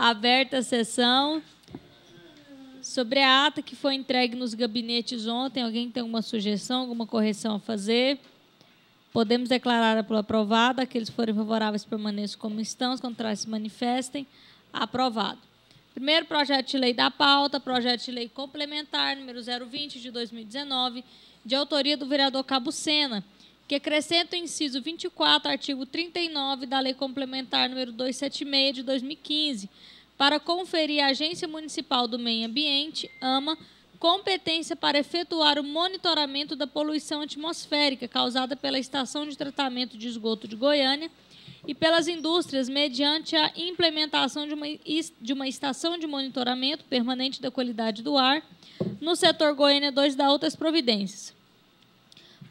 Aberta a sessão. Sobre a ata que foi entregue nos gabinetes ontem, alguém tem alguma sugestão, alguma correção a fazer? Podemos declarar por aprovada. Aqueles que forem favoráveis permaneçam como estão, os contrários se manifestem. Aprovado. Primeiro projeto de lei da pauta, projeto de lei complementar número 020 de 2019, de autoria do vereador Cabo Sena, que acrescenta o inciso 24, artigo 39 da lei complementar número 276 de 2015, para conferir à Agência Municipal do Meio Ambiente, AMA, competência para efetuar o monitoramento da poluição atmosférica causada pela Estação de Tratamento de Esgoto de Goiânia e pelas indústrias mediante a implementação de uma estação de monitoramento permanente da qualidade do ar no setor Goiânia 2 e da outras providências.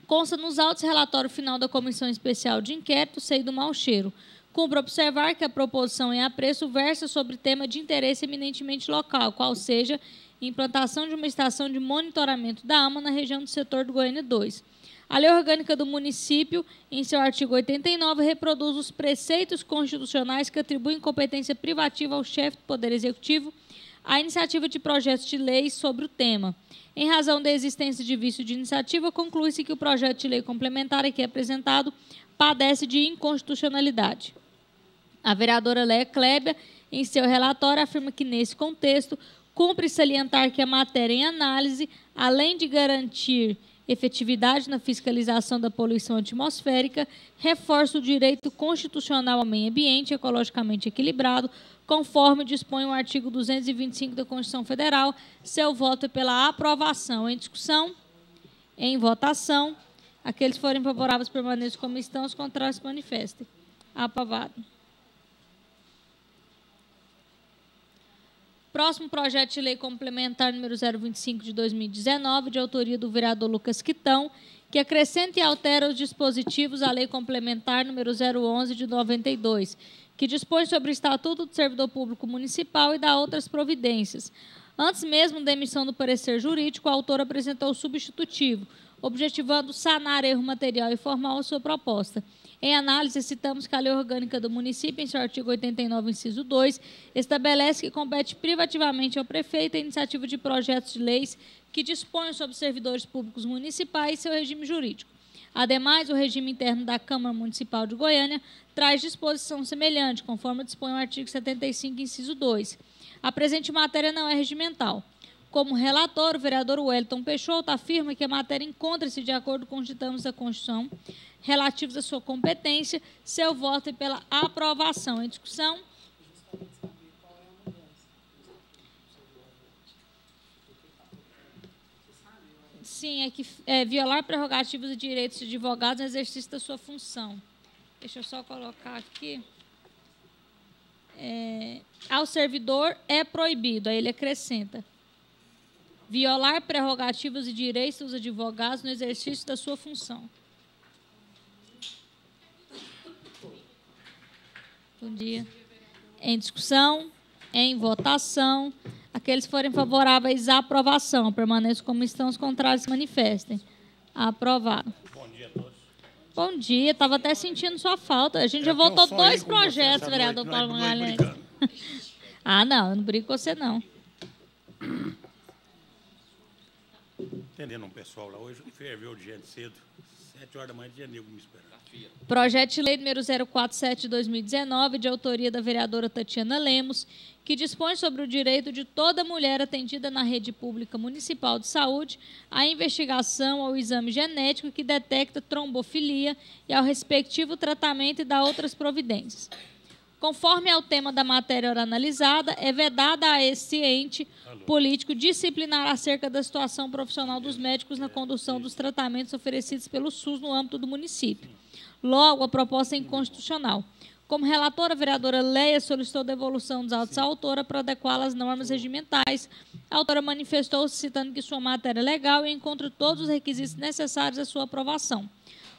Consta nos autos relatório final da Comissão Especial de Inquérito, SEI do Mau Cheiro. Cumpre observar que a proposição em apreço versa sobre tema de interesse eminentemente local, qual seja implantação de uma estação de monitoramento da AMA na região do setor do Goiânia 2. A Lei Orgânica do Município, em seu artigo 89, reproduz os preceitos constitucionais que atribuem competência privativa ao chefe do Poder Executivo a iniciativa de projetos de lei sobre o tema. Em razão da existência de vício de iniciativa, conclui-se que o projeto de lei complementar aqui apresentado padece de inconstitucionalidade. A vereadora Léa Clébia, em seu relatório, afirma que, nesse contexto, cumpre salientar que a matéria em análise, além de garantir efetividade na fiscalização da poluição atmosférica, reforça o direito constitucional ao meio ambiente ecologicamente equilibrado, conforme dispõe o artigo 225 da Constituição Federal. Seu voto é pela aprovação. Em discussão? Em votação. Aqueles que forem favoráveis permaneçam como estão, os contrários se manifestem. Aprovado. Próximo projeto de lei complementar número 025 de 2019, de autoria do vereador Lucas Quitão, que acrescenta e altera os dispositivos à lei complementar número 011 de 92, que dispõe sobre o Estatuto do Servidor Público Municipal e dá outras providências. Antes mesmo da emissão do parecer jurídico, o autor apresentou o substitutivo, objetivando sanar erro material e formal a sua proposta. Em análise, citamos que a Lei Orgânica do Município, em seu artigo 89, inciso 2, estabelece que compete privativamente ao prefeito a iniciativa de projetos de leis que dispõem sobre servidores públicos municipais e seu regime jurídico. Ademais, o regime interno da Câmara Municipal de Goiânia traz disposição semelhante, conforme dispõe o artigo 75, inciso 2. A presente matéria não é regimental. Como relator, o vereador Wellington Peixoto afirma que a matéria encontra-se de acordo com os ditames da Constituição relativos à sua competência. Seu voto é pela aprovação. Em discussão? Sim, é que violar prerrogativas e direitos de advogados no exercício da sua função. Deixa eu só colocar aqui. Ao servidor é proibido, aí ele acrescenta. Violar prerrogativas e direitos dos advogados no exercício da sua função. Bom dia. Em discussão, em votação. Aqueles que forem favoráveis à aprovação, permaneçam como estão, os contrários se manifestem. Aprovado. Bom dia a todos. Bom dia, estava até sentindo sua falta. A gente já votou 2 projetos, vereador Paulo Magalhães. Ah, não, eu não brigo com você, não. Entendendo um pessoal lá hoje, ferveu de gente cedo, 7 horas da manhã, tinha nego me esperando. Projeto de lei número 047 de 2019, de autoria da vereadora Tatiana Lemos, que dispõe sobre o direito de toda mulher atendida na rede pública municipal de saúde à investigação ao exame genético que detecta trombofilia e ao respectivo tratamento e dá outras providências. Conforme ao tema da matéria ora analisada, é vedada a esse ente político disciplinar acerca da situação profissional dos médicos na condução dos tratamentos oferecidos pelo SUS no âmbito do município. Logo, a proposta é inconstitucional. Como relatora, a vereadora Léa solicitou devolução dos autos à autora para adequá-la às normas regimentais. A autora manifestou-se citando que sua matéria é legal e encontra todos os requisitos necessários à sua aprovação.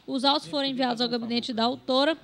Os autos foram enviados ao gabinete da autora,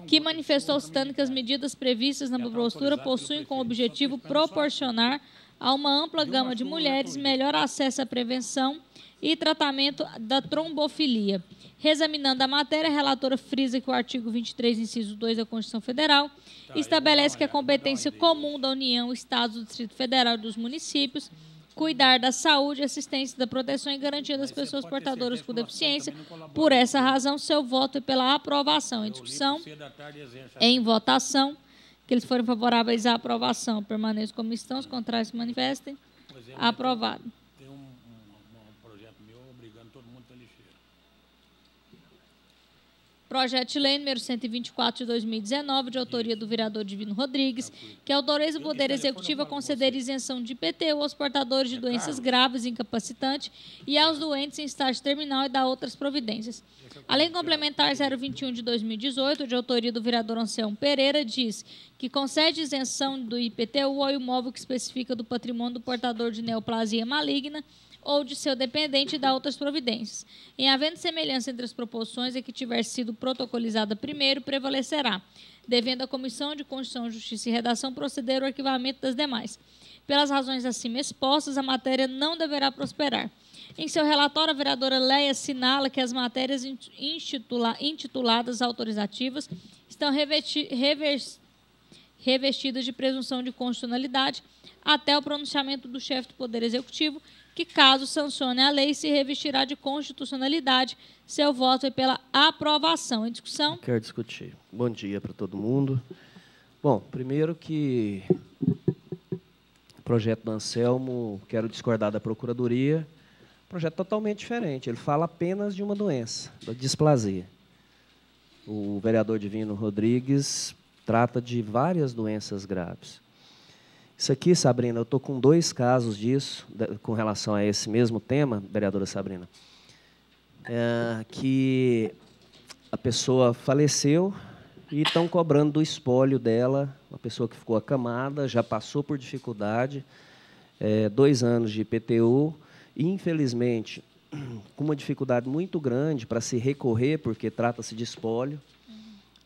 que manifestou citando que as medidas previstas na postura possuem como objetivo proporcionar a uma ampla gama de mulheres, melhor acesso à prevenção e tratamento da trombofilia. Reexaminando a matéria, a relatora frisa que o artigo 23, inciso 2 da Constituição Federal estabelece que a competência comum da União, Estados, do Distrito Federal e dos municípios cuidar da saúde, assistência, da proteção e garantia das pessoas portadoras com deficiência. Por essa razão, seu voto é pela aprovação. Em discussão, em votação, que eles forem favoráveis à aprovação, permaneçam como estão, os contrários se manifestem. Aprovado. Tem um projeto meu obrigando todo mundo a ter lixeira. Projeto de lei número 124 de 2019, de autoria do vereador Divino Rodrigues, que autoriza o Poder Executivo a conceder isenção de IPTU aos portadores de doenças graves e incapacitantes e aos doentes em estágio terminal e da outras providências. A Lei Complementar 021 de 2018, de autoria do vereador Anselmo Pereira, diz que concede isenção do IPTU ao imóvel que especifica do patrimônio do portador de neoplasia maligna ou de seu dependente e da outras providências. Em havendo semelhança entre as proposições, a que tiver sido protocolizada primeiro prevalecerá, devendo a Comissão de Constituição, Justiça e Redação proceder ao arquivamento das demais. Pelas razões acima expostas, a matéria não deverá prosperar. Em seu relatório, a vereadora Leia assinala que as matérias intituladas autorizativas estão revestidas de presunção de constitucionalidade até o pronunciamento do chefe do Poder Executivo, que, caso sancione a lei, se revestirá de constitucionalidade. Seu voto é pela aprovação. Em discussão? Quero discutir. Bom dia para todo mundo. Bom, primeiro que o projeto do Anselmo, quero discordar da Procuradoria, projeto totalmente diferente. Ele fala apenas de uma doença, da displasia. O vereador Divino Rodrigues trata de várias doenças graves. Isso aqui, Sabrina, eu estou com 2 casos disso, com relação a esse mesmo tema, vereadora Sabrina, que a pessoa faleceu e estão cobrando do espólio dela, uma pessoa que ficou acamada, já passou por dificuldade, 2 anos de IPTU, e, infelizmente, com uma dificuldade muito grande para se recorrer, porque trata-se de espólio.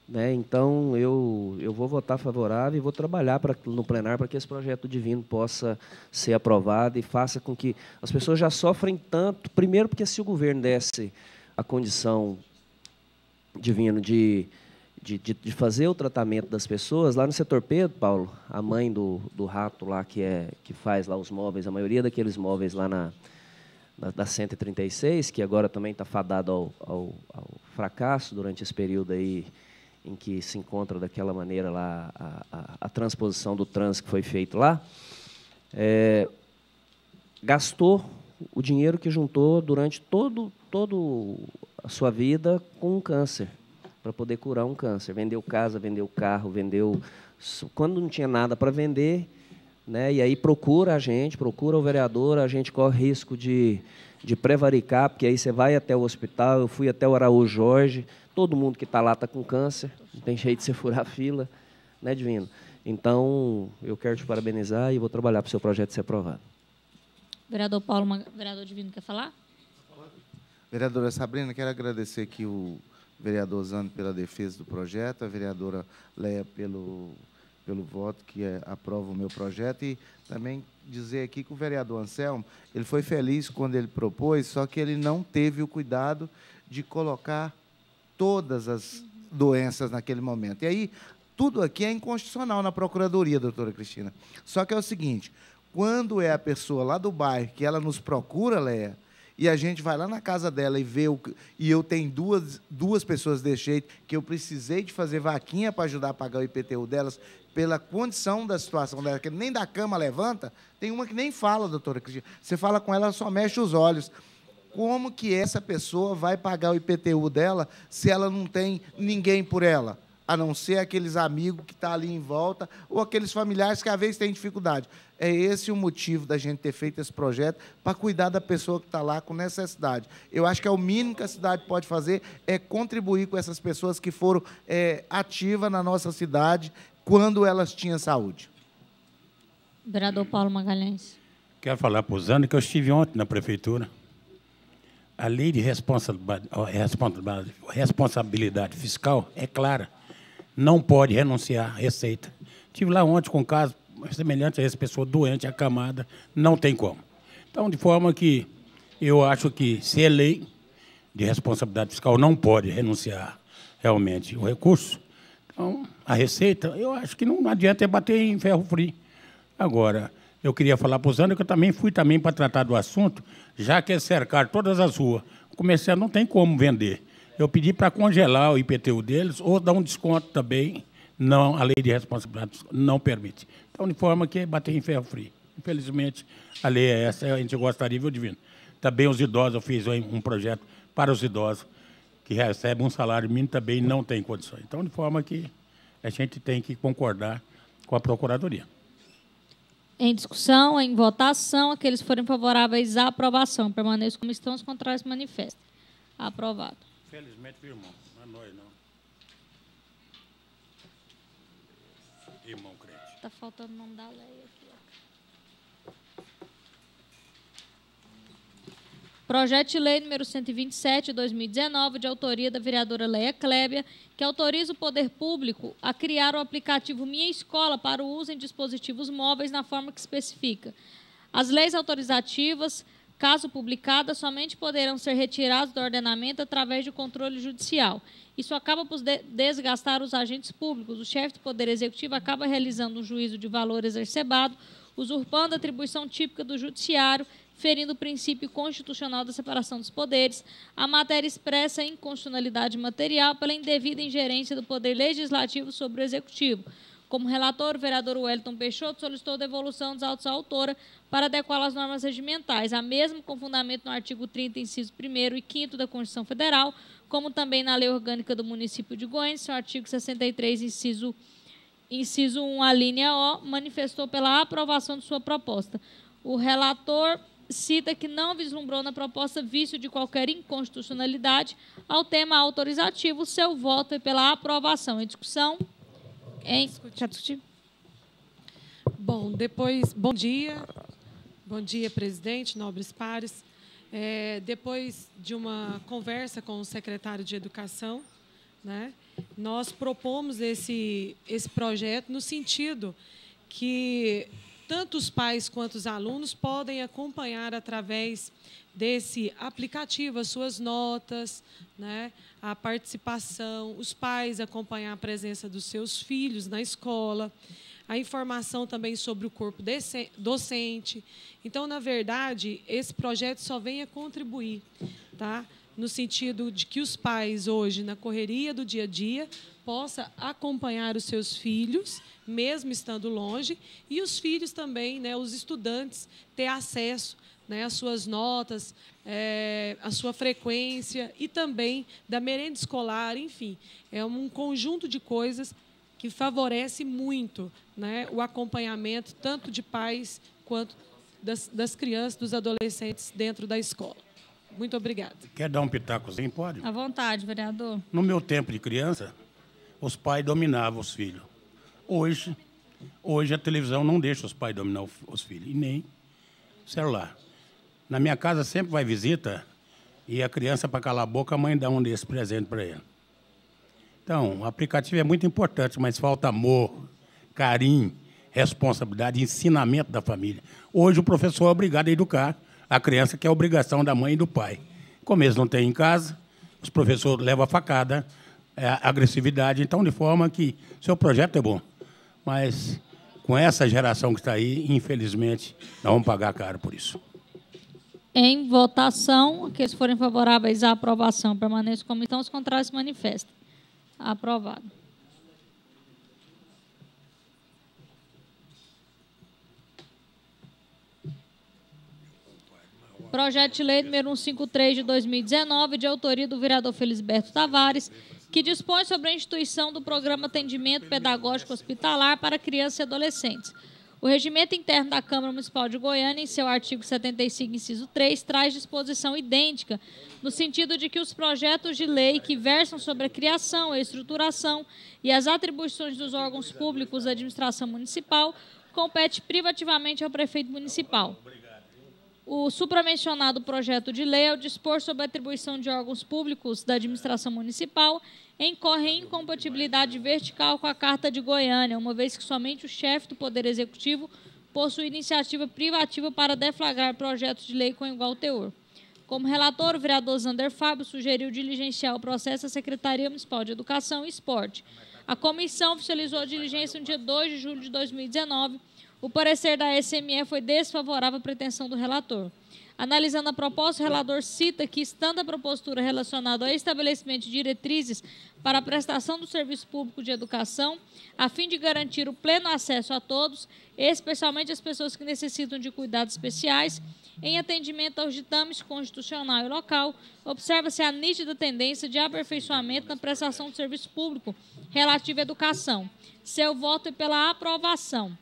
Né? Então, eu vou votar favorável e vou trabalhar no plenário para que esse projeto divino possa ser aprovado e faça com que as pessoas já sofrem tanto. Primeiro, porque se o governo desse a condição divino de fazer o tratamento das pessoas, lá no setor Pedro, Paulo, a mãe do rato lá que faz lá os móveis, a maioria daqueles móveis lá da 136, que agora também está fadado ao fracasso durante esse período aí, em que se encontra daquela maneira lá a transposição do trânsito que foi feito lá, gastou o dinheiro que juntou durante toda a sua vida com um câncer, para poder curar um câncer. Vendeu casa, vendeu carro, vendeu... Quando não tinha nada para vender, né, e aí procura a gente, procura o vereador, a gente corre risco de prevaricar, porque aí você vai até o hospital, eu fui até o Araújo Jorge, todo mundo que está lá está com câncer, não tem jeito de você furar a fila, né, Divino? Então, eu quero te parabenizar e vou trabalhar para o seu projeto ser aprovado. Vereador Paulo, vereador Divino, quer falar? Vereadora Sabrina, quero agradecer aqui o vereador Zano pela defesa do projeto, a vereadora Leia pelo voto que aprova o meu projeto, e também dizer aqui que o vereador Anselmo, ele foi feliz quando ele propôs, só que ele não teve o cuidado de colocar todas as doenças naquele momento. E aí, tudo aqui é inconstitucional na Procuradoria, doutora Cristina. Só que é o seguinte, quando é a pessoa lá do bairro que ela nos procura, Leia, e a gente vai lá na casa dela e vê, e eu tenho duas pessoas desse jeito, que eu precisei de fazer vaquinha para ajudar a pagar o IPTU delas, pela condição da situação dela, que nem da cama levanta, tem uma que nem fala, doutora Cristina. Você fala com ela, ela só mexe os olhos. Como que essa pessoa vai pagar o IPTU dela se ela não tem ninguém por ela? A não ser aqueles amigos que estão ali em volta ou aqueles familiares que, às vezes, têm dificuldade. É esse o motivo da gente ter feito esse projeto, para cuidar da pessoa que está lá com necessidade. Eu acho que é o mínimo que a cidade pode fazer, é contribuir com essas pessoas que foram ativas na nossa cidade quando elas tinham saúde. Vereador Paulo Magalhães. Quero falar para o Zano que eu estive ontem na prefeitura. A lei de responsabilidade fiscal é clara. Não pode renunciar à receita. Estive lá ontem com um caso semelhante a essa pessoa doente, acamada, não tem como. Então, de forma que eu acho que, se é lei de responsabilidade fiscal, não pode renunciar realmente o recurso. Então, a Receita, eu acho que não adianta é bater em ferro frio. Agora, eu queria falar para o Zanda que eu também fui para tratar do assunto, já que é cercar todas as ruas. O comerciante não tem como vender. Eu pedi para congelar o IPTU deles ou dar um desconto também. Não, a lei de responsabilidade não permite. Então, de forma que é bater em ferro frio. Infelizmente, a lei é essa, a gente gostaria, viu, Divino? Também os idosos, eu fiz um projeto para os idosos que recebem um salário mínimo, também não tem condições. Então, de forma que a gente tem que concordar com a Procuradoria. Em discussão, em votação, aqueles que forem favoráveis à aprovação, permaneçam como estão, os contrários se manifestem. Aprovado. Felizmente, viu, irmão? Não é nós, não. Irmão crente. Está faltando o nome da lei aqui. Projeto de lei número 127, de 2019, de autoria da vereadora Leia Clébia, que autoriza o poder público a criar o aplicativo Minha Escola para o uso em dispositivos móveis na forma que especifica. As leis autorizativas, caso publicadas, somente poderão ser retiradas do ordenamento através de controle judicial. Isso acaba por desgastar os agentes públicos. O chefe do Poder Executivo acaba realizando um juízo de valor exacerbado, usurpando a atribuição típica do judiciário, ferindo o princípio constitucional da separação dos poderes. A matéria expressa a inconstitucionalidade material pela indevida ingerência do Poder Legislativo sobre o Executivo. Como relator, o vereador Wellington Peixoto solicitou a devolução dos autos à autora para adequar às normas regimentais, a mesma com fundamento no artigo 30, inciso 1º e 5º da Constituição Federal, como também na Lei Orgânica do Município de Goiânia, seu artigo 63, inciso 1, a linha O, manifestou pela aprovação de sua proposta. O relator cita que não vislumbrou na proposta vício de qualquer inconstitucionalidade ao tema autorizativo. Seu voto é pela aprovação. Em discussão? Já discutiu? Bom, bom dia, presidente, nobres pares. Depois de uma conversa com o secretário de Educação, né, nós propomos esse projeto no sentido que tanto os pais quanto os alunos podem acompanhar através desse aplicativo as suas notas, né, a participação, os pais acompanhar a presença dos seus filhos na escola, a informação também sobre o corpo docente. Então, na verdade, esse projeto só vem a contribuir, tá? No sentido de que os pais, hoje, na correria do dia a dia, possam acompanhar os seus filhos, mesmo estando longe, e os filhos também, né, os estudantes, ter acesso, né, às suas notas, à sua frequência e também da merenda escolar, enfim. É um conjunto de coisas que favorece muito, né, o acompanhamento tanto de pais quanto das crianças, dos adolescentes dentro da escola. Muito obrigada. Quer dar um pitacozinho? Pode? À vontade, vereador. No meu tempo de criança, os pais dominavam os filhos. Hoje a televisão não deixa os pais dominar os filhos, e nem celular. Na minha casa sempre vai visita, e a criança, para calar a boca, a mãe dá um desses presentes para ele. Então, o aplicativo é muito importante, mas falta amor, carinho, responsabilidade, ensinamento da família. Hoje o professor é obrigado a educar a criança, que é a obrigação da mãe e do pai. Como eles não têm em casa, os professores levam a facada, a agressividade. Então, de forma que seu projeto é bom, mas com essa geração que está aí, infelizmente, nós vamos pagar caro por isso. Em votação, aqueles que forem favoráveis à aprovação permaneçam como estão, os contrários se manifestem. Aprovado. Projeto de lei número 153 de 2019, de autoria do vereador Felisberto Tavares, que dispõe sobre a instituição do programa Atendimento Pedagógico Hospitalar para Crianças e Adolescentes. O regimento interno da Câmara Municipal de Goiânia, em seu artigo 75, inciso 3, traz disposição idêntica, no sentido de que os projetos de lei que versam sobre a criação, a estruturação e as atribuições dos órgãos públicos da administração municipal compete privativamente ao prefeito municipal. O supramencionado projeto de lei, ao dispor sobre a atribuição de órgãos públicos da administração municipal, incorre em incompatibilidade vertical com a Carta de Goiânia, uma vez que somente o chefe do Poder Executivo possui iniciativa privativa para deflagrar projetos de lei com igual teor. Como relator, o vereador Zander Fábio sugeriu diligenciar o processo à Secretaria Municipal de Educação e Esporte. A comissão oficializou a diligência no dia 2 de julho de 2019. O parecer da SME foi desfavorável à pretensão do relator. Analisando a proposta, o relator cita que, estando a propositura relacionada ao estabelecimento de diretrizes para a prestação do serviço público de educação, a fim de garantir o pleno acesso a todos, especialmente as pessoas que necessitam de cuidados especiais, em atendimento aos ditames constitucional e local, observa-se a nítida tendência de aperfeiçoamento na prestação do serviço público relativo à educação. Seu voto é pela aprovação.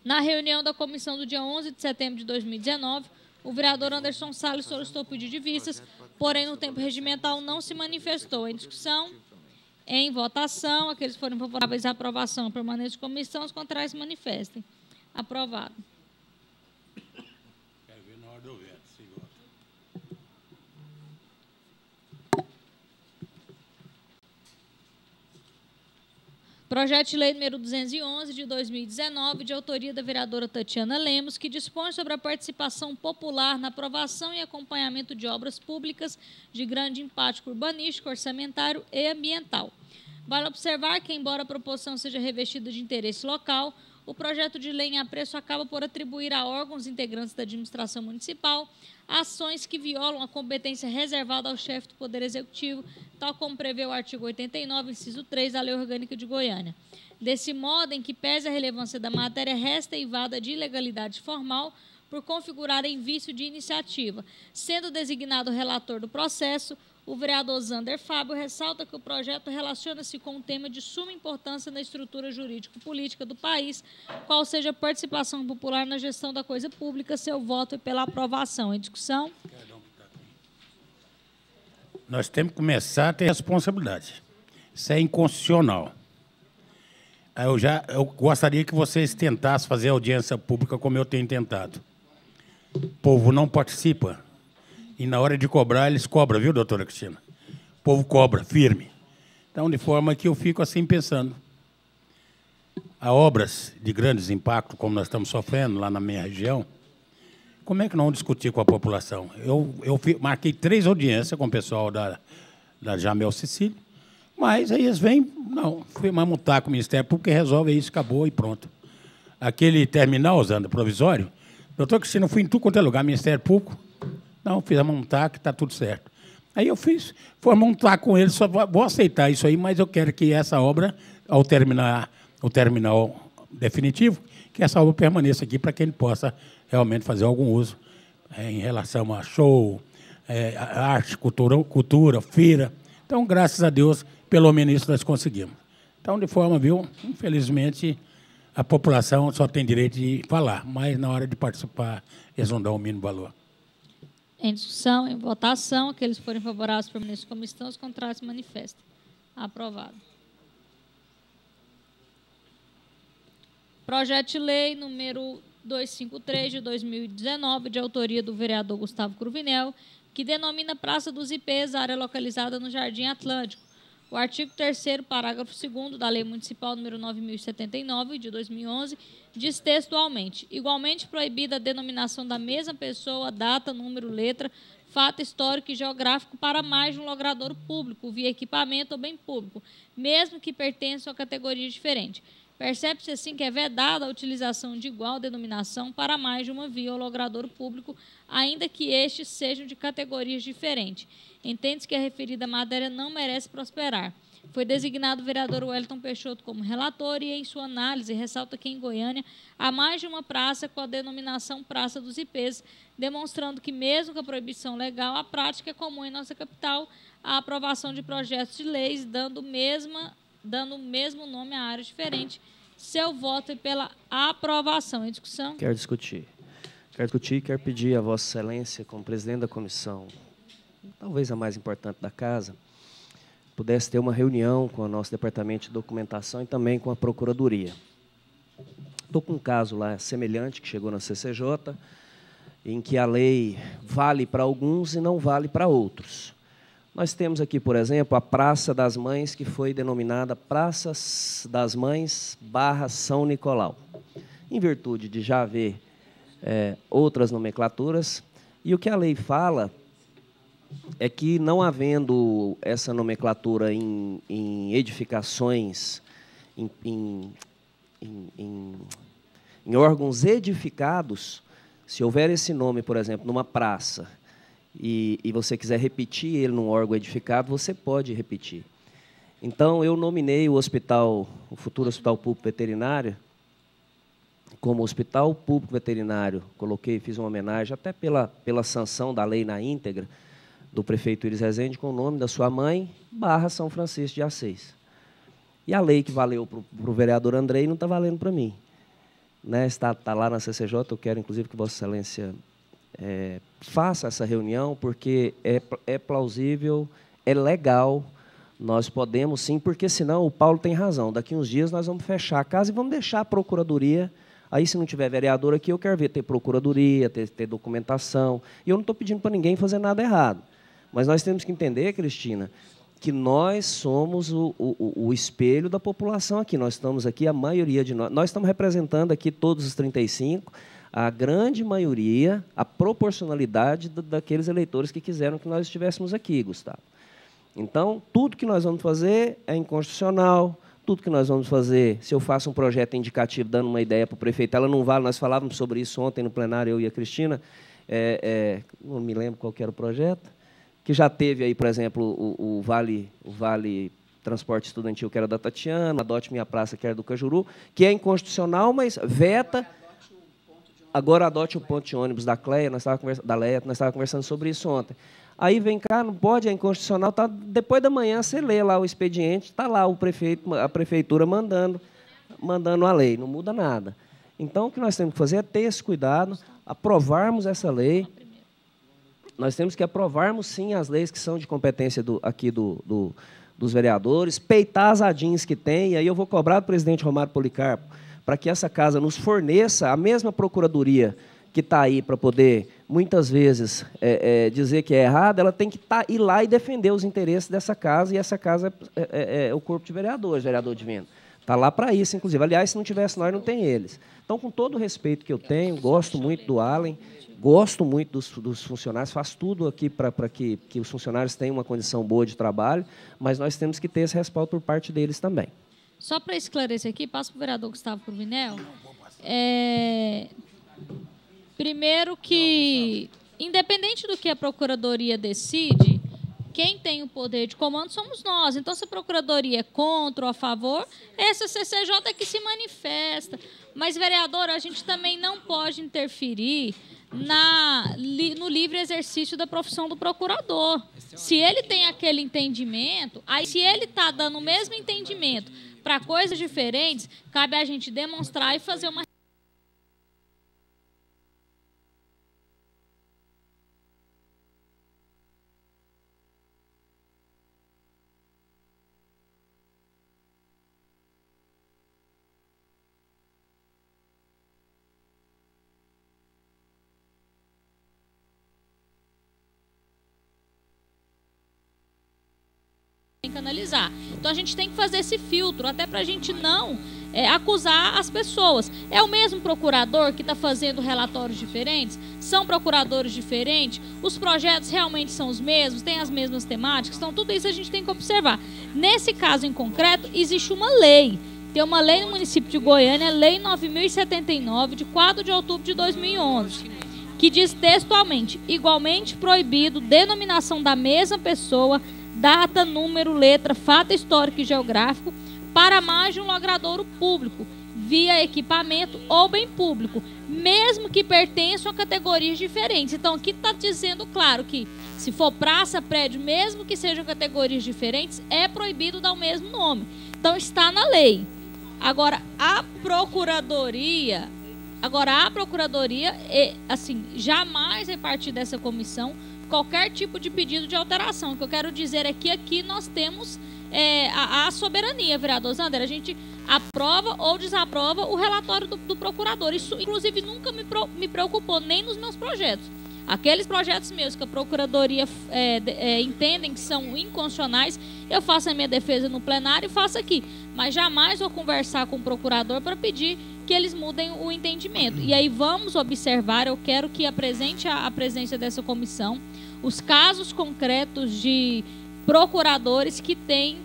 Na reunião da comissão do dia 11 de setembro de 2019, o vereador Anderson Salles solicitou pedido de vistas, porém, no tempo regimental, não se manifestou. Em discussão, em votação, aqueles que forem favoráveis à aprovação permaneçam de comissão, os contrários se manifestem. Aprovado. Quero ver na hora do veto, se vota. Projeto de lei número 211, de 2019, de autoria da vereadora Tatiana Lemos, que dispõe sobre a participação popular na aprovação e acompanhamento de obras públicas de grande impacto urbanístico, orçamentário e ambiental. Vale observar que, embora a proposição seja revestida de interesse local, o projeto de lei em apreço acaba por atribuir a órgãos integrantes da administração municipal ações que violam a competência reservada ao chefe do Poder Executivo, tal como prevê o artigo 89, inciso 3 da Lei Orgânica de Goiânia. Desse modo, em que pese a relevância da matéria, resta eivada de ilegalidade formal por configurar em vício de iniciativa. Sendo designado relator do processo, o vereador Zander Fábio ressalta que o projeto relaciona-se com um tema de suma importância na estrutura jurídico-política do país, qual seja a participação popular na gestão da coisa pública. Seu voto é pela aprovação. Em discussão? Nós temos que começar a ter responsabilidade. Isso é inconstitucional. Eu gostaria que vocês tentassem fazer audiência pública como eu tenho tentado. O povo não participa. E na hora de cobrar, eles cobram, viu, doutora Cristina? O povo cobra, firme. Então, de forma que eu fico assim pensando. Há obras de grandes impactos, como nós estamos sofrendo lá na minha região, como é que não discutir com a população? Eu marquei 3 audiências com o pessoal da Jamel Cecílio, mas aí eles vêm, não, fui mais multar com o Ministério Público, que resolve isso, acabou e pronto. Aquele terminal, usando provisório, doutor Cristina, eu fui em tudo quanto é lugar, Ministério Público, não, fiz a montar, que está tudo certo. Aí eu fiz, foi montar com eles, só vou aceitar isso aí, mas eu quero que essa obra, ao terminar o terminal definitivo, que essa obra permaneça aqui para que ele possa realmente fazer algum uso em relação a show, arte, cultura, feira. Então, graças a Deus, pelo menos isso nós conseguimos. Então, de forma, viu, infelizmente, a população só tem direito de falar, mas na hora de participar, eles não dão o mínimo valor. Em discussão, em votação, aqueles que forem favoráveis permaneçam como estão, os contrários se manifestem. Aprovado. Projeto de lei número 253, de 2019, de autoria do vereador Gustavo Cruvinel, que denomina Praça dos Ipês, área localizada no Jardim Atlântico. O artigo 3º, parágrafo 2º da Lei Municipal número 9.079, de 2011, diz textualmente: igualmente proibida a denominação da mesma pessoa, data, número, letra, fato histórico e geográfico para mais de um logradouro público, via equipamento ou bem público, mesmo que pertençam a categoria diferente. Percebe-se assim que é vedada a utilização de igual denominação para mais de uma via ou logradouro público, ainda que estes sejam de categorias diferentes. Entende-se que a referida matéria não merece prosperar. Foi designado o vereador Wellington Peixoto como relator e, em sua análise, ressalta que em Goiânia há mais de uma praça com a denominação Praça dos Ipês, demonstrando que, mesmo com a proibição legal, a prática é comum em nossa capital a aprovação de projetos de leis, dando o mesmo nome a área diferente. Seu voto é pela aprovação. Em discussão? Quero discutir. Quero pedir a Vossa Excelência, como presidente da comissão, talvez a mais importante da casa, pudesse ter uma reunião com o nosso departamento de documentação e também com a Procuradoria. Estou com um caso lá semelhante que chegou na CCJ em que a lei vale para alguns e não vale para outros. Nós temos aqui, por exemplo, a Praça das Mães, que foi denominada Praça das Mães / São Nicolau, em virtude de já haver outras nomenclaturas. E o que a lei fala é que, não havendo essa nomenclatura em edificações, em órgãos edificados, se houver esse nome, por exemplo, numa praça, e você quiser repetir ele num órgão edificado, você pode repetir. Então, eu nominei o futuro Hospital Público Veterinário, como Hospital Público Veterinário. Fiz uma homenagem, até pela sanção da lei na íntegra, do prefeito Iris Rezende, com o nome da sua mãe, / São Francisco de Assis. E a lei que valeu para o vereador Andrei não está valendo para mim. Né? Está lá na CCJ, eu quero, inclusive, que Vossa Excelência faça essa reunião, porque é plausível, é legal, nós podemos sim, porque senão o Paulo tem razão. Daqui uns dias nós vamos fechar a casa e vamos deixar a procuradoria. Aí, se não tiver vereador aqui, eu quero ver ter procuradoria, ter documentação. E eu não estou pedindo para ninguém fazer nada errado. Mas nós temos que entender, Cristina, que nós somos o espelho da população aqui. Nós estamos aqui, a maioria de nós estamos representando aqui todos os 35, a grande maioria, a proporcionalidade daqueles eleitores que quiseram que nós estivéssemos aqui, Gustavo. Então, tudo que nós vamos fazer é inconstitucional, tudo que nós vamos fazer, se eu faço um projeto indicativo dando uma ideia para o prefeito, ela não vale, nós falávamos sobre isso ontem no plenário, eu e a Cristina, não me lembro qual que era o projeto, que já teve aí, por exemplo, o Vale Transporte Estudantil, que era da Tatiana, Adote Minha Praça, que era do Cajuru, que é inconstitucional, mas veta. Agora adote o ponto de ônibus da Leia, nós estávamos conversando sobre isso ontem. Aí vem cá, não pode, é inconstitucional, tá, depois da manhã você lê lá o expediente, está lá a prefeitura mandando a lei, não muda nada. Então, o que nós temos que fazer é ter esse cuidado, aprovarmos essa lei. Nós temos que aprovarmos, sim, as leis que são de competência dos vereadores, peitar as adins que tem, e aí eu vou cobrar do presidente Romário Policarpo para que essa casa nos forneça a mesma procuradoria que está aí para poder, muitas vezes, dizer que é errado, ela tem que ir lá e defender os interesses dessa casa, e essa casa é o corpo de vereadores, vereador divino. Está lá para isso, inclusive. Aliás, se não tivesse nós, não tem eles. Então, com todo o respeito que eu tenho, gosto muito do Allen, gosto muito dos funcionários, faço tudo aqui para que os funcionários tenham uma condição boa de trabalho, mas nós temos que ter esse respaldo por parte deles também. Só para esclarecer aqui, passo para o vereador Gustavo Cruvinel. Primeiro que, independente do que a Procuradoria decide, quem tem o poder de comando somos nós. Então, se a Procuradoria é contra ou a favor, essa CCJ é que se manifesta. Mas, vereador, a gente também não pode interferir no livre exercício da profissão do procurador. Se ele tem aquele entendimento, aí se ele está dando o mesmo entendimento para coisas diferentes, cabe a gente demonstrar e fazer uma... analisar. Então, a gente tem que fazer esse filtro, até para a gente não acusar as pessoas. É o mesmo procurador que está fazendo relatórios diferentes? São procuradores diferentes? Os projetos realmente são os mesmos? Têm as mesmas temáticas? Então, tudo isso a gente tem que observar. Nesse caso em concreto, existe uma lei. Tem uma lei no município de Goiânia, Lei 9.079, de 4 de outubro de 2011, que diz textualmente: igualmente proibido denominação da mesma pessoa, data, número, letra, fato histórico e geográfico para mais de um logradouro público, via equipamento ou bem público, mesmo que pertençam a categorias diferentes. Então, aqui está dizendo claro que, se for praça, prédio, mesmo que sejam categorias diferentes, é proibido dar o mesmo nome. Então, está na lei. Agora, a Procuradoria Agora, a Procuradoria, assim, jamais vai partir dessa comissão qualquer tipo de pedido de alteração. O que eu quero dizer é que aqui nós temos a soberania, vereador Zander. A gente aprova ou desaprova o relatório do procurador. Isso, inclusive, nunca me preocupou, nem nos meus projetos. Aqueles projetos meus que a Procuradoria entendem que são inconstitucionais, eu faço a minha defesa no plenário e faço aqui. Mas jamais vou conversar com o procurador para pedir que eles mudem o entendimento. E aí vamos observar, eu quero que apresente a presença dessa comissão os casos concretos de procuradores que têm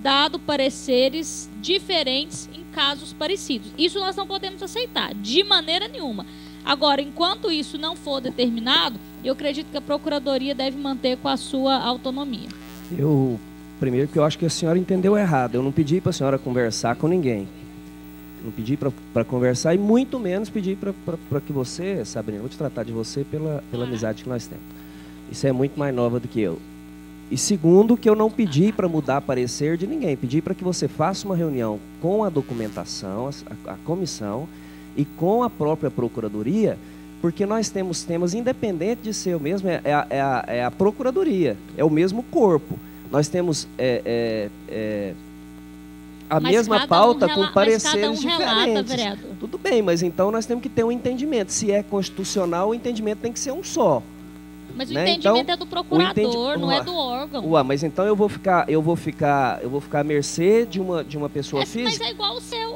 dado pareceres diferentes em casos parecidos. Isso nós não podemos aceitar, de maneira nenhuma. Agora, enquanto isso não for determinado, eu acredito que a Procuradoria deve manter com a sua autonomia. Primeiro que eu acho que a senhora entendeu errado. Eu não pedi para a senhora conversar com ninguém. Não pedi para conversar e muito menos pedi para que você, Sabrina, vou te tratar de você pela amizade que nós temos. Isso é muito mais nova do que eu. E segundo, que eu não pedi para mudar parecer de ninguém. Pedi para que você faça uma reunião com a documentação, a comissão, e com a própria Procuradoria, porque nós temos temas, independente de ser eu mesmo, é a Procuradoria, é o mesmo corpo. Nós temos a mesma pauta com pareceres diferentes. Relata, tudo bem, mas então nós temos que ter um entendimento. Se é constitucional, o entendimento tem que ser um só. Mas o entendimento então, é do procurador, não é do órgão. Mas então eu vou ficar à mercê de uma pessoa física. Mas é igual o seu,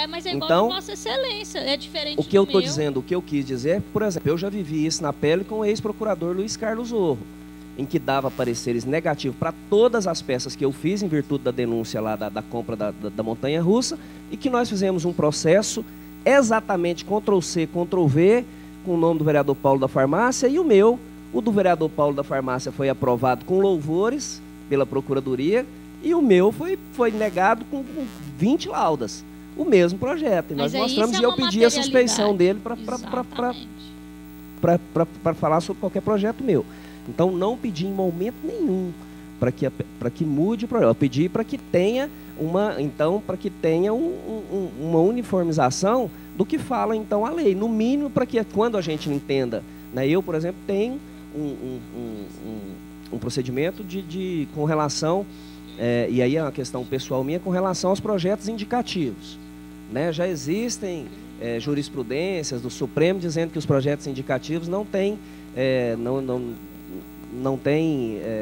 mas é igual então, a Vossa Excelência, é diferente o que eu estou dizendo, o que eu quis dizer, por exemplo, eu já vivi isso na pele com o ex-procurador Luiz Carlos Orro, em que dava pareceres negativos para todas as peças que eu fiz em virtude da denúncia lá da compra da montanha-russa, e que nós fizemos um processo exatamente Ctrl-C, Ctrl-V, com o nome do vereador Paulo da Farmácia e o meu. O do vereador Paulo da Farmácia foi aprovado com louvores pela Procuradoria e o meu foi negado com 20 laudas. O mesmo projeto. E nós mostramos e eu pedi a suspeição dele para falar sobre qualquer projeto meu. Então, não pedi em momento nenhum para que mude o projeto. Eu pedi para que tenha uma uniformização do que fala, então, a lei. No mínimo, para que quando a gente entenda, né, eu, por exemplo, tenho um procedimento com relação, e aí é uma questão pessoal minha, com relação aos projetos indicativos. Né? Já existem jurisprudências do Supremo dizendo que os projetos indicativos não têm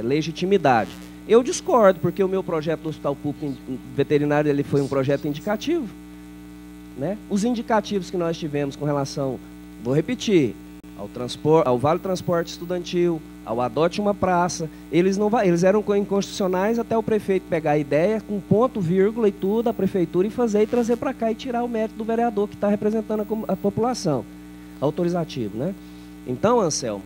legitimidade. Eu discordo, porque o meu projeto do Hospital Público Veterinário ele foi um projeto indicativo. Né? Os indicativos que nós tivemos com relação, vou repetir, ao Vale Transporte Estudantil, ao Adote uma Praça, eles eram inconstitucionais até o prefeito pegar a ideia, com ponto, vírgula e tudo, a prefeitura, e fazer e trazer para cá e tirar o mérito do vereador que está representando a população. Autorizativo, né? Então, Anselmo,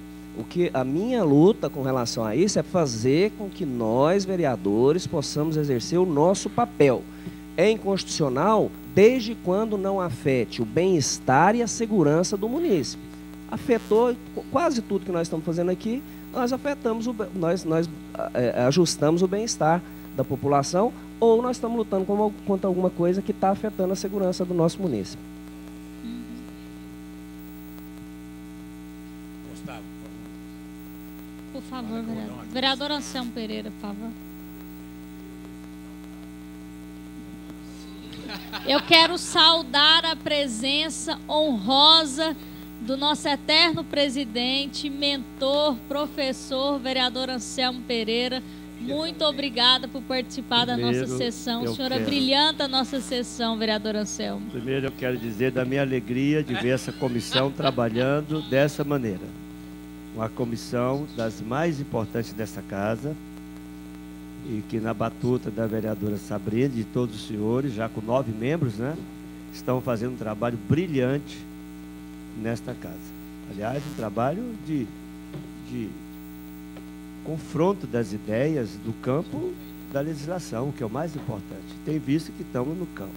a minha luta com relação a isso é fazer com que nós, vereadores, possamos exercer o nosso papel. É inconstitucional desde quando não afete o bem-estar e a segurança do munícipe. Afetou quase tudo que nós estamos fazendo aqui, nós ajustamos o bem-estar da população, ou nós estamos lutando contra alguma coisa que está afetando a segurança do nosso município. Gustavo, por favor, vereador. Vereador Anselmo Pereira, por favor. Eu quero saudar a presença honrosa do nosso eterno presidente, mentor, professor, vereador Anselmo Pereira. Muito obrigada por participar da nossa sessão. O senhor abrilhanta a nossa sessão, vereador Anselmo. Primeiro eu quero dizer da minha alegria de ver essa comissão trabalhando dessa maneira. Uma comissão das mais importantes dessa casa, e que na batuta da vereadora Sabrina e de todos os senhores, já com 9 membros, né, estão fazendo um trabalho brilhante nesta casa. Aliás, um trabalho de confronto das ideias do campo da legislação, que é o mais importante. Tem visto que estamos no campo.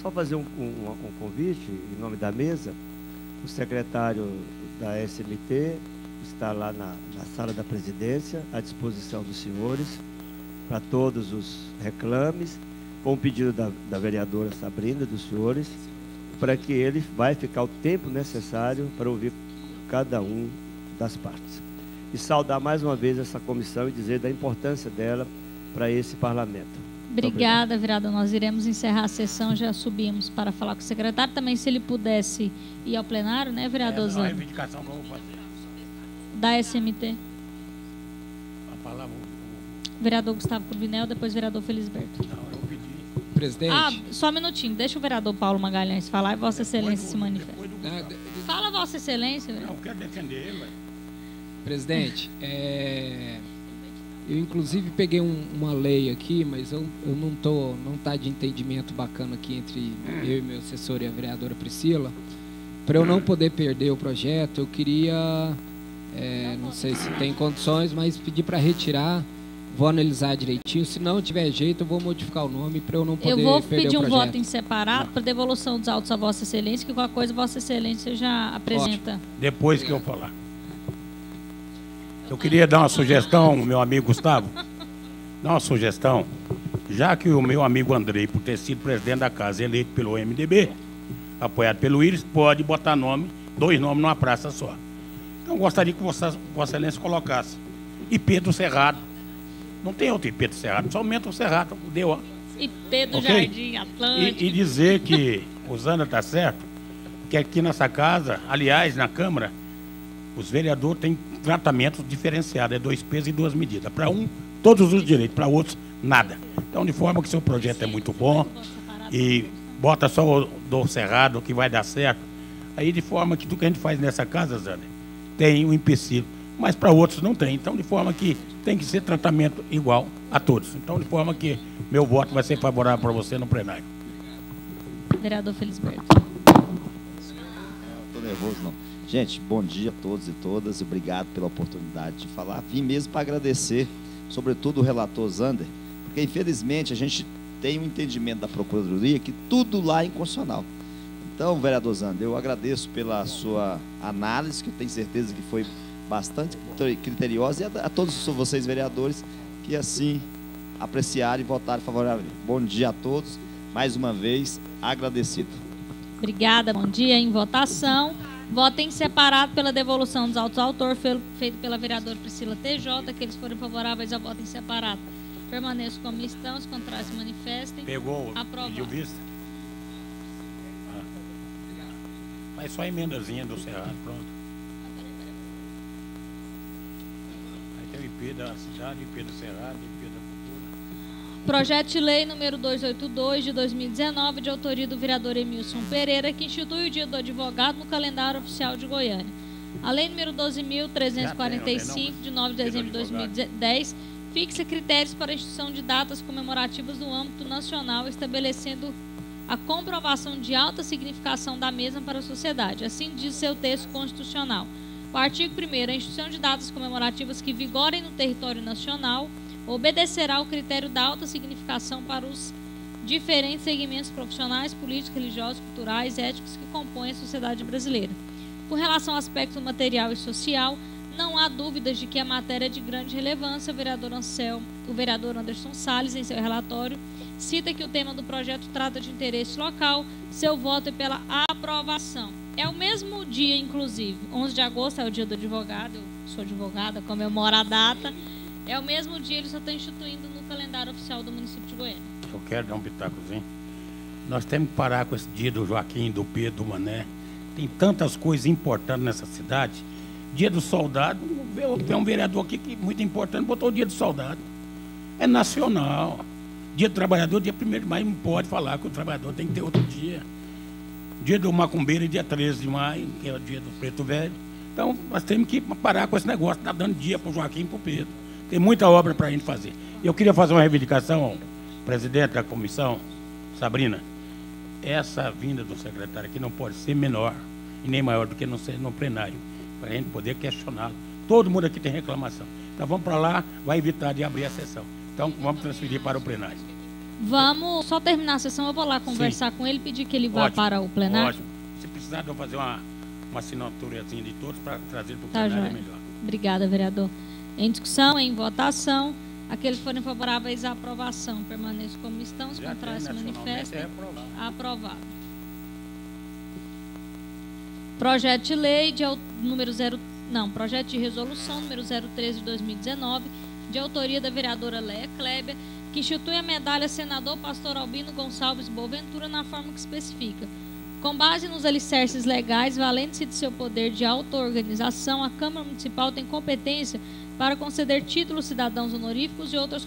Só fazer um convite, em nome da mesa, o secretário da SMT está lá na sala da presidência, à disposição dos senhores, para todos os reclames, com o pedido da vereadora Sabrina, dos senhores, para que ele vai ficar o tempo necessário para ouvir cada um das partes. E saudar mais uma vez essa comissão e dizer da importância dela para esse parlamento. Obrigada, vereador. Nós iremos encerrar a sessão, já subimos para falar com o secretário. Também, se ele pudesse ir ao plenário, né, vereador É a Zano? reivindicação que eu vou fazer. Da SMT. A palavra... Vereador Gustavo Cruvinel, depois vereador Felisberto. Não, eu pedi... Presidente. Só um minutinho. Deixa o vereador Paulo Magalhães falar e Vossa Excelência se manifesta. Fala, Vossa Excelência. Não, eu quero defender ele, velho. Presidente, eu inclusive peguei uma lei aqui, mas eu não está de entendimento bacana aqui entre eu e meu assessor e a vereadora Priscila. Para eu não poder perder o projeto, eu queria, não sei se tem condições, mas pedir para retirar. Vou analisar direitinho. Se não tiver jeito, eu vou modificar o nome para eu não poder perder o projeto. Eu vou pedir um voto em separado para devolução dos autos a Vossa Excelência, que qualquer coisa Vossa Excelência já apresenta. Ótimo. Depois que eu falar. Eu queria dar uma sugestão, meu amigo Gustavo. Dar uma sugestão. Já que o meu amigo Andrei, por ter sido presidente da casa, eleito pelo MDB, apoiado pelo Íris, pode botar dois nomes numa praça só. Então, eu gostaria que Vossa Excelência colocasse. E Pedro Cerrado. Não tem outro IP do Cerrado, somente o Cerrado. Deu, ó. IP do Okay? Jardim Atlântico. E dizer que o Zana está certo, que aqui nessa casa, aliás, na Câmara, os vereadores têm tratamento diferenciado, é 2 pesos e 2 medidas. Para um, todos os direitos, para outros, nada. Então, de forma que seu projeto é muito bom e bota só o do Cerrado, que vai dar certo. Aí, de forma que tudo que a gente faz nessa casa, Zana, tem um empecilho, mas para outros não tem. Então, de forma que tem que ser tratamento igual a todos. Então, de forma que meu voto vai ser favorável para você no plenário. Vereador Felisberto. Estou nervoso, não. Gente, bom dia a todos e todas. Obrigado pela oportunidade de falar. Vim mesmo para agradecer, sobretudo o relator Zander, porque, infelizmente, a gente tem um entendimento da Procuradoria que tudo lá é inconstitucional. Então, vereador Zander, eu agradeço pela sua análise, que eu tenho certeza que foi bastante criteriosa, e a todos vocês, vereadores, que assim apreciaram e votaram favoravelmente. Bom dia a todos. Mais uma vez, agradecido. Obrigada, bom dia. Em votação, voto em separado pela devolução dos autos ao autor, feito pela vereadora Priscila TJ. Aqueles que forem favoráveis ao voto em separado, permaneçam como estão. Os contrários se manifestem. Pegou, aprovado. pediu vista? Mas só a emendazinha do Cerrado, pronto. Aí tem o IP da cidade, IP do Cerrado, IP da cultura. Projeto de lei número 282 de 2019, de autoria do vereador Emilson Pereira, que institui o Dia do Advogado no calendário oficial de Goiânia. A lei número 12.345, de 9 de dezembro de 2010, fixa critérios para a instituição de datas comemorativas no âmbito nacional, estabelecendo a comprovação de alta significação da mesma para a sociedade. Assim diz seu texto constitucional. O artigo 1º, a instituição de datas comemorativas que vigorem no território nacional obedecerá ao critério da alta significação para os diferentes segmentos profissionais, políticos, religiosos, culturais e éticos que compõem a sociedade brasileira. Com relação ao aspecto material e social, não há dúvidas de que a matéria é de grande relevância. O vereador Anderson Salles, em seu relatório, cita que o tema do projeto trata de interesse local. Seu voto é pela aprovação. É o mesmo dia, inclusive. 11 de agosto é o dia do advogado. Eu sou advogada, comemoro a data. É o mesmo dia, ele só está instituindo no calendário oficial do município de Goiânia. Eu quero dar um pitacozinho. Nós temos que parar com esse dia do Joaquim, do Pedro, do Mané. Tem tantas coisas importantes nessa cidade. Dia do soldado, tem um vereador aqui que muito importante, botou o dia do soldado. É nacional. Dia do trabalhador, dia 1º de maio, não pode falar que o trabalhador tem que ter outro dia. Dia do macumbeiro, dia 13 de maio, que é o dia do preto velho. Então, nós temos que parar com esse negócio, tá dando dia para o Joaquim e para o Pedro. Tem muita obra para a gente fazer. Eu queria fazer uma reivindicação, presidente da comissão, Sabrina. Essa vinda do secretário aqui não pode ser menor e nem maior do que no plenário, para a gente poder questioná-lo. Todo mundo aqui tem reclamação. Então vamos para lá, vai evitar de abrir a sessão. Então vamos transferir para o plenário. Vamos só terminar a sessão, eu vou lá conversar com ele, pedir que ele vá para o plenário. Ótimo. Se precisar de eu fazer uma assinaturazinha de todos para trazer para o Tá, plenário, joia. é melhor. Obrigada, vereador. Em discussão, em votação, aqueles que forem favoráveis à aprovação, permaneçam como estão, os Já contrários se tem, nacionalmente, manifestem. é aprovado. Aprovado. Projeto de lei projeto de resolução número 013 de 2019, de autoria da vereadora Leia Kleber, que institui a medalha Senador Pastor Albino Gonçalves Boaventura na forma que especifica. Com base nos alicerces legais, valendo-se de seu poder de auto-organização, a Câmara Municipal tem competência para conceder títulos cidadãos honoríficos e outras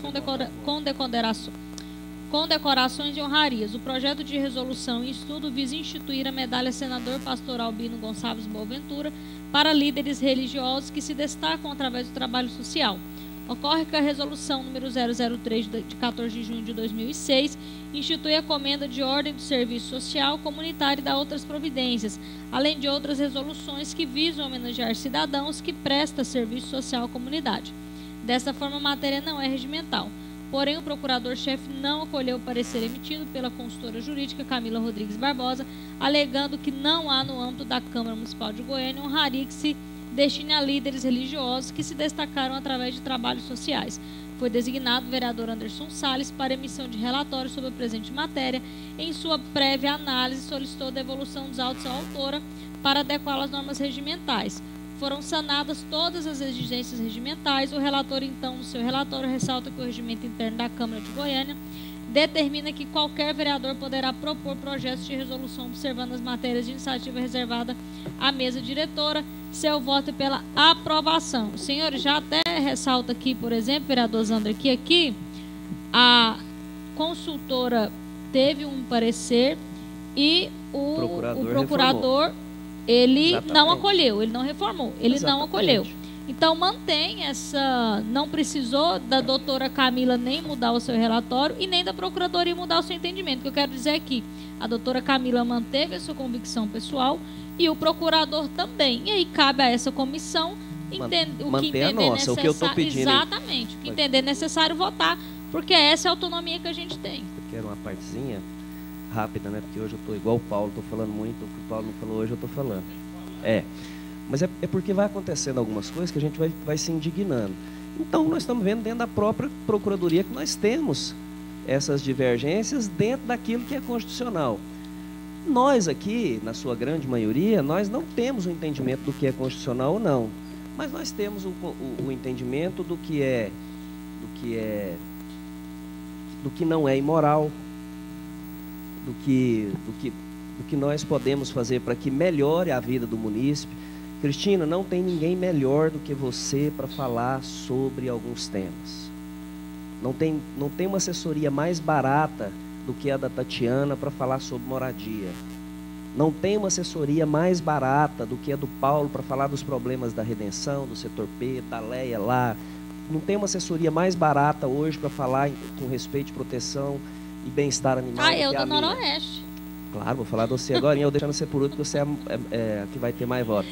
condecorações e honrarias. O projeto de resolução em estudo visa instituir a medalha Senador Pastor Albino Gonçalves Boaventura para líderes religiosos que se destacam através do trabalho social. Ocorre que a resolução número 003 de 14 de junho de 2006 institui a comenda de ordem do serviço social comunitário e dá outras providências, além de outras resoluções que visam homenagear cidadãos que prestam serviço social à comunidade. Dessa forma, a matéria não é regimental. Porém, o procurador-chefe não acolheu o parecer emitido pela consultora jurídica Camila Rodrigues Barbosa, alegando que não há no âmbito da Câmara Municipal de Goiânia honraria que se destine a líderes religiosos que se destacaram através de trabalhos sociais. Foi designado o vereador Anderson Salles para emissão de relatório sobre a presente matéria. Em sua prévia análise, solicitou a devolução dos autos à autora para adequá-la às normas regimentais. Foram sanadas todas as exigências regimentais. O relator, então, no seu relatório, ressalta que o regimento interno da Câmara de Goiânia determina que qualquer vereador poderá propor projetos de resolução observando as matérias de iniciativa reservada à mesa diretora. Seu voto é pela aprovação. Senhores, já até ressalta aqui, por exemplo, vereador Zander, que aqui a consultora teve um parecer e o procurador ele não acolheu, ele não reformou, ele não acolheu. Então, mantém essa... Não precisou da doutora Camila nem mudar o seu relatório e nem da procuradoria mudar o seu entendimento. O que eu quero dizer é que a doutora Camila manteve a sua convicção pessoal e o procurador também. E aí cabe a essa comissão o que entender necessário. O que eu estou pedindo. Exatamente. O que entender necessário votar, porque essa é a autonomia que a gente tem. Eu quero uma partezinha rápida, né? Porque hoje eu estou igual o Paulo, estou falando muito. O que o Paulo não falou hoje, eu estou falando. Mas é porque vai acontecendo algumas coisas que a gente vai se indignando. Então, nós estamos vendo dentro da própria Procuradoria que nós temos essas divergências dentro daquilo que é constitucional. Nós aqui, na sua grande maioria, nós não temos o entendimento do que é constitucional ou não. Mas nós temos o entendimento do que não é imoral, do que nós podemos fazer para que melhore a vida do munícipe. Cristina, não tem ninguém melhor do que você para falar sobre alguns temas. Não tem uma assessoria mais barata do que a da Tatiana para falar sobre moradia. Não tem uma assessoria mais barata do que a do Paulo para falar dos problemas da redenção, do setor P, da Leia lá. Não tem uma assessoria mais barata hoje para falar com respeito de proteção e bem-estar animal. Eu do Noroeste. Claro, vou falar de você agora, eu deixando você por último, porque você é que vai ter mais voto.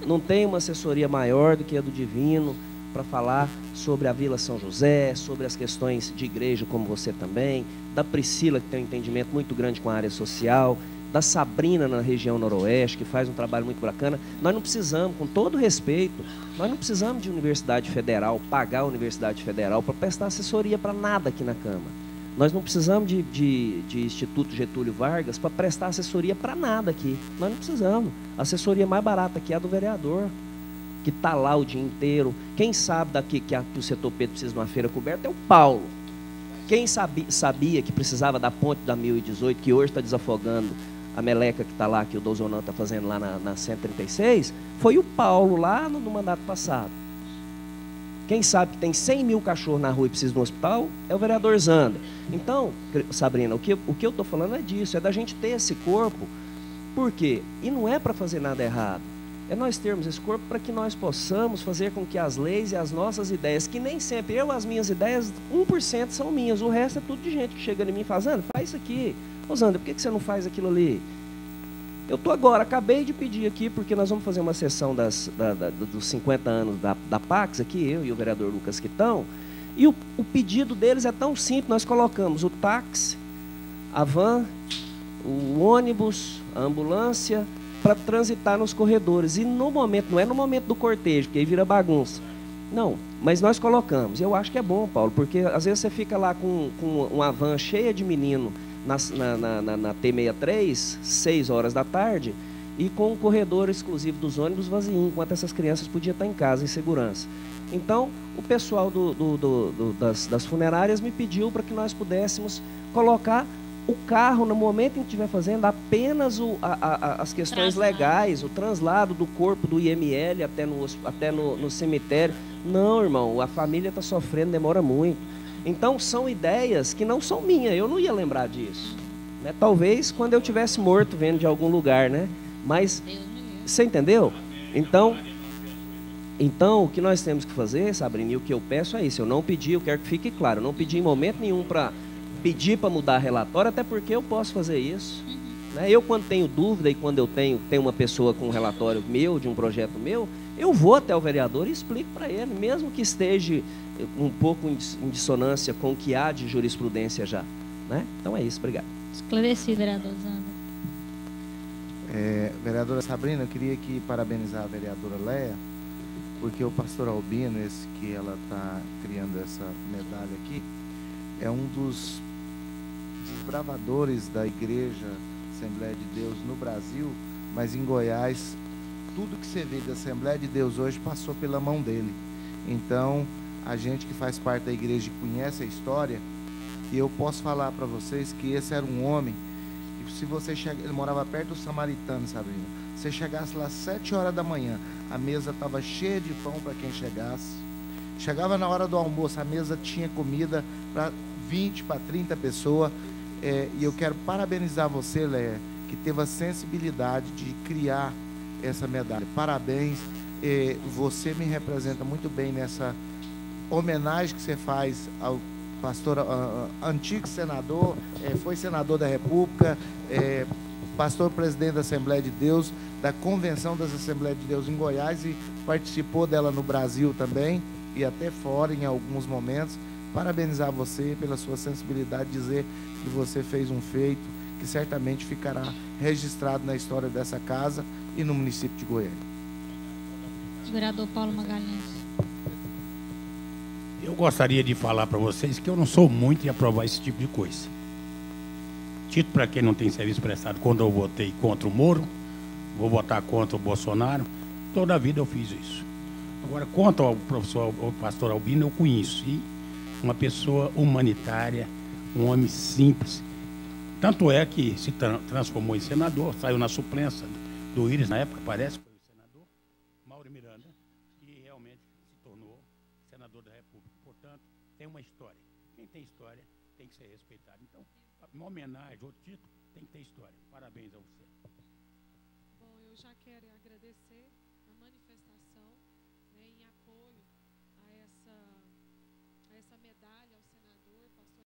Não tem uma assessoria maior do que a do Divino para falar sobre a Vila São José, sobre as questões de igreja, como você também, da Priscila, que tem um entendimento muito grande com a área social, da Sabrina na região noroeste, que faz um trabalho muito bacana. Nós não precisamos, com todo respeito, nós não precisamos de Universidade Federal, pagar a Universidade Federal para prestar assessoria para nada aqui na Câmara. Nós não precisamos de Instituto Getúlio Vargas para prestar assessoria para nada aqui. Nós não precisamos. A assessoria mais barata aqui é a do vereador, que está lá o dia inteiro. Quem sabe daqui que o setor Pedro precisa de uma feira coberta é o Paulo. Quem sabia que precisava da ponte da 1018, que hoje está desafogando a meleca que está lá, que o Dozonão está fazendo lá na 136, foi o Paulo lá no mandato passado. Quem sabe que tem 100 mil cachorros na rua e precisa de um hospital é o vereador Zander. Então, Sabrina, o que eu estou falando é disso, é da gente ter esse corpo. Por quê? E não é para fazer nada errado. É nós termos esse corpo para que nós possamos fazer com que as leis e as nossas ideias, que nem sempre as minhas ideias, 1% são minhas, o resto é tudo de gente que chega em mim e faz, Zander, faz isso aqui. Ô Zander, por que você não faz aquilo ali? Eu estou agora, acabei de pedir aqui, porque nós vamos fazer uma sessão dos 50 anos da Pax, aqui, eu e o vereador Lucas Quitão, e o pedido deles é tão simples, nós colocamos o táxi, a van, o ônibus, a ambulância, para transitar nos corredores. E no momento, não é no momento do cortejo, porque aí vira bagunça. Não, mas nós colocamos. Eu acho que é bom, Paulo, porque às vezes você fica lá com uma van cheia de menino, na T63, 6 horas da tarde, e com o corredor exclusivo dos ônibus vazio, enquanto essas crianças podiam estar em casa em segurança. Então, o pessoal das funerárias me pediu para que nós pudéssemos colocar o carro, no momento em que estiver fazendo, apenas as questões legais, o translado do corpo do IML até no cemitério. Não, irmão, a família está sofrendo, demora muito. Então, são ideias que não são minhas, eu não ia lembrar disso. Né? Talvez quando eu tivesse morto, vendo de algum lugar, né? Mas, você entendeu? Então, o que nós temos que fazer, Sabrina, e o que eu peço é isso. Eu não pedi, eu quero que fique claro, eu não pedi em momento nenhum para pedir para mudar relatório, até porque eu posso fazer isso. Né? Eu, quando tenho dúvida e quando eu tenho uma pessoa com um relatório meu, de um projeto meu, eu vou até o vereador e explico para ele, mesmo que esteja um pouco em dissonância com o que há de jurisprudência já. Né? Então é isso, obrigado. Esclarecido, vereador Zander. Vereadora Sabrina, eu queria aqui parabenizar a vereadora Leia, porque o pastor Albino, esse que ela está criando essa medalha aqui, é um dos desbravadores da Igreja Assembleia de Deus no Brasil, mas em Goiás, tudo que você vê da Assembleia de Deus hoje passou pela mão dele. Então, a gente que faz parte da igreja e conhece a história, e eu posso falar para vocês que esse era um homem, que se você chega, ele morava perto do Samaritano, Sabrina. Você chegasse lá às 7 horas da manhã, a mesa estava cheia de pão para quem chegasse. Chegava na hora do almoço, a mesa tinha comida para 20, para 30 pessoas. E eu quero parabenizar você, Léa, que teve a sensibilidade de criar essa medalha. Parabéns. Você me representa muito bem nessa homenagem que você faz ao pastor, antigo senador, foi senador da República, pastor presidente da Assembleia de Deus, da Convenção das Assembleias de Deus em Goiás, e participou dela no Brasil também e até fora em alguns momentos. Parabenizar você pela sua sensibilidade, dizer que você fez um feito que certamente ficará registrado na história dessa casa e no município de Goiânia. Vereador Paulo Magalhães. Eu gostaria de falar para vocês que eu não sou muito de aprovar esse tipo de coisa. Título para quem não tem serviço prestado, quando eu votei contra o Moro, vou votar contra o Bolsonaro, toda a vida eu fiz isso. Agora, quanto ao pastor Albino, eu conheci uma pessoa humanitária, um homem simples. Tanto é que se transformou em senador, saiu na suplência do Íris, na época, parece, foi o senador, Mauro Miranda, e realmente se tornou senador da República. Portanto, tem uma história. Quem tem história tem que ser respeitado. Então, uma homenagem, outro título, tem que ter história. Parabéns a você. Bom, eu já quero agradecer a manifestação, né, em apoio a essa medalha ao